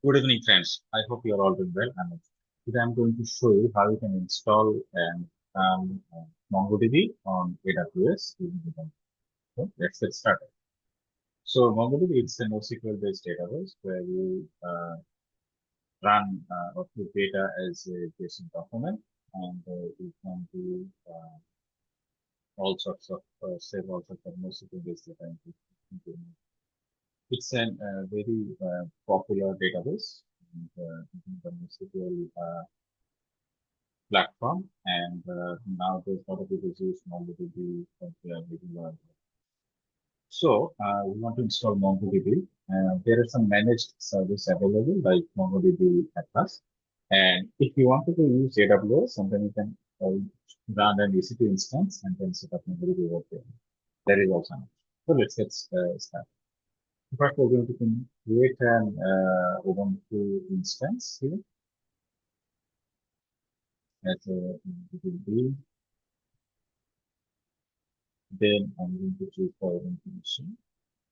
Good evening, friends. I hope you are all doing well. And today I'm going to show you how you can install MongoDB on AWS using Ubuntu. So let's get started. So MongoDB is a NoSQL-based database where you run or put data as a JSON document, and you can do all sorts of save all sorts of NoSQL-based data into It's a very popular database in the NoSQL platform, and now there's a lot of users use MongoDB for their regular. So we want to install MongoDB. There are some managed service available like MongoDB Atlas, and if you wanted to use AWS, and then you can run an EC2 instance and then set up MongoDB over there. There is also an option. So let's get started. First, we're going to create an Ubuntu instance here as a MongoDB. Then I'm going to choose for information.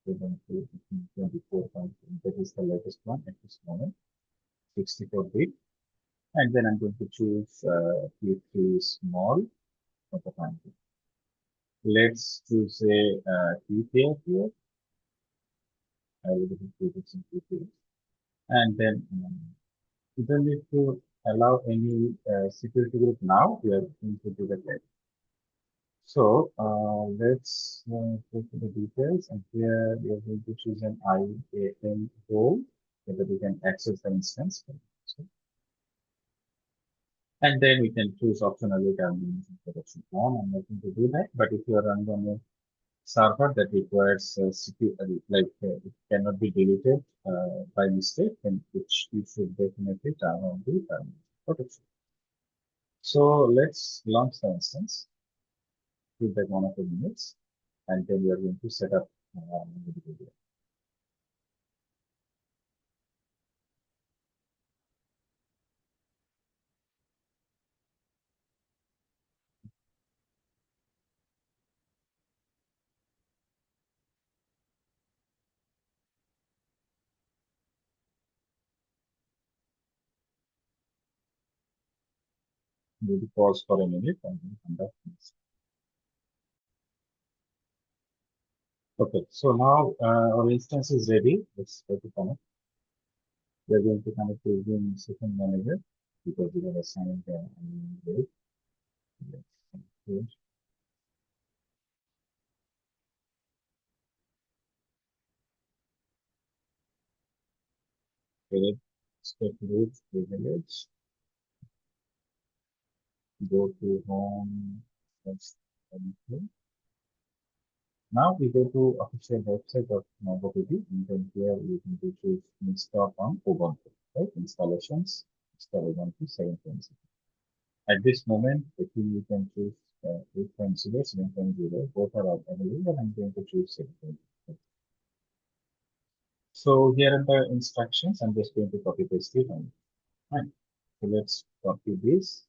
Ubuntu 24.04. That is the latest one at this moment, 64-bit. And then I'm going to choose Q3 small for the time. Let's choose a key pair here. I will include some key pairs. And then you don't need to allow any security group now. We are going to do that later. So let's go to the details, and here we are going to choose an IAM role so that we can access the instance. And then we can choose optionally termination protection on. I'm not going to do that, but if you are running on a server that requires security, it cannot be deleted by mistake, then which you should definitely turn on the termination protection. So let's launch the instance. Give that 1 or 2 minutes, and then we are going to set up the video. Maybe pause for a minute and then come back. Okay, so now our instance is ready. Let's go to connect. We are going to connect to Zoom System Manager because we have assigned a date. Okay, step root privilege. Go to home. Now we go to official website of MongoDB, and then here we can choose install on Ubuntu, right? Installations, install Ubuntu 7.0. At this moment, if you can choose 8.0, 7.0, both are available, but I'm going to choose 7.0. So here are the instructions. I'm just going to copy paste it on. Fine. So let's copy this.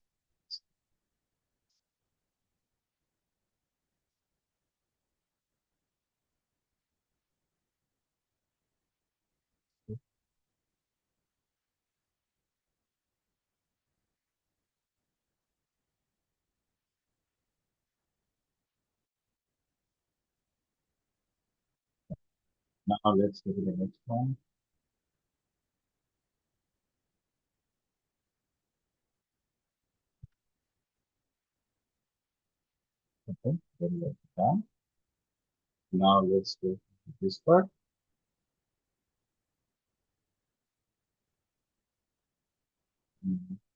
Now let's go to the next one. Okay, then let's done. Now let's go to this part.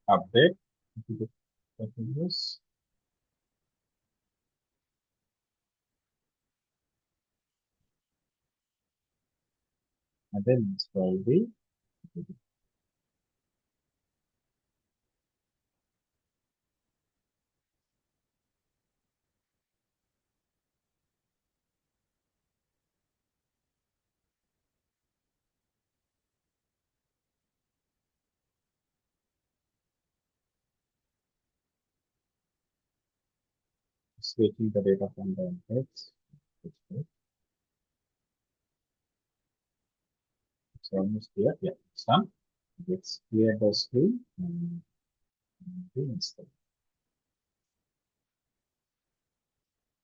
Update. Continuous. And then install the switching the data from the inputs. It's almost here. Yeah, it's done. Let's clear the screen and reinstall.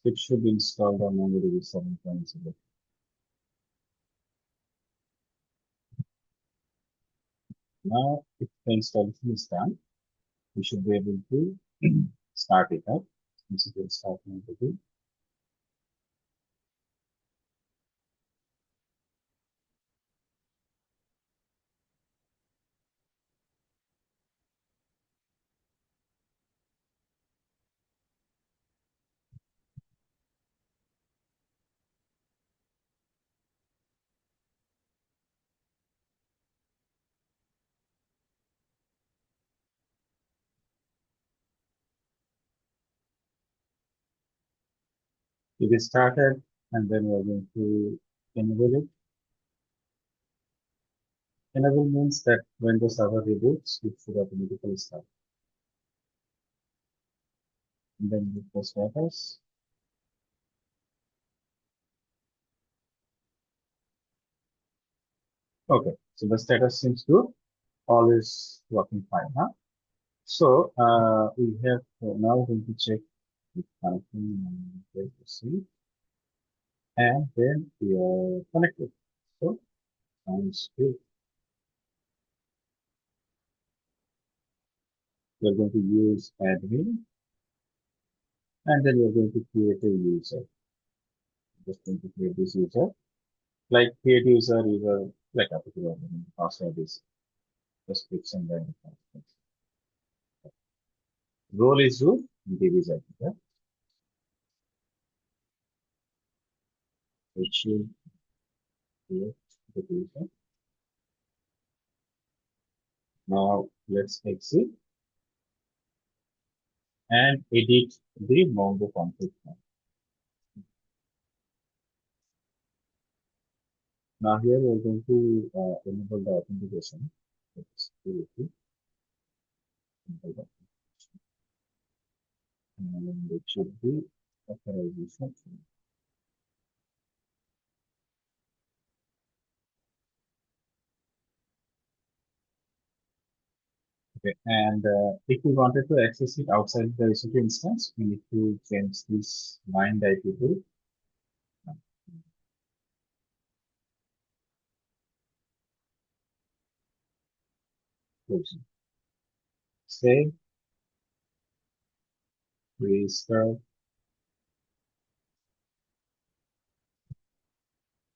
It should be installed on MongoDB 7.0. Now, if the installation is done, we should be able to start it up. This is the start MongoDB. It is started, and then we are going to enable it. Enable means that when the server reboots, it should automatically start. And then with the status. Okay, so the status seems good. All is working fine, huh? So we have now going to check the connecting and wait to see, and then we are connected. So sounds good. We are going to use admin, and then we are going to create a user. Just going to create this user. Like create user like a particular password is description then role is root, DB is editor. It should create the user. Now let's exit and edit the Mongo config. Now here we're going to enable the authentication. Let's do it. And it should be authorization. Okay, and if we wanted to access it outside the EC2 instance, we need to change this bind IP to closing. Save, restart,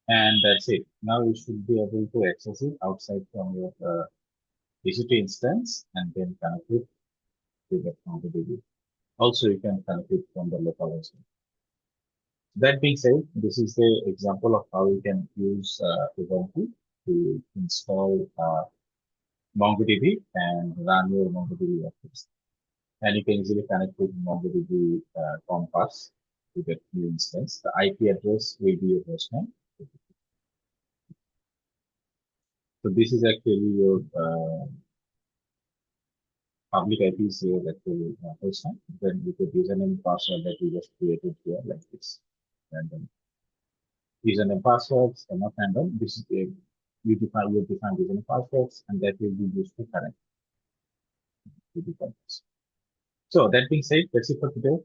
and that's it. Now you should be able to access it outside from your EC2 instance and then connect it to the MongoDB. Also, you can connect it from the local as well. That being said, this is the example of how you can use Ubuntu to install MongoDB and run your MongoDB workloads. And you can easily connect with MongoDB Compass to get new instance. The IP address will be your host name. So this is actually your public IP is here actually host name. Then you put username password that you just created here like this. Random username passwords are not random. This is a you define username passwords and that will be used to connect to the companies. So that being said, that's it for today.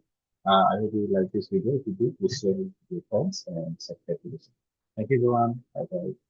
I hope you like this video. If you do, please share it with your friends and subscribe to this. Thank you everyone. Bye bye.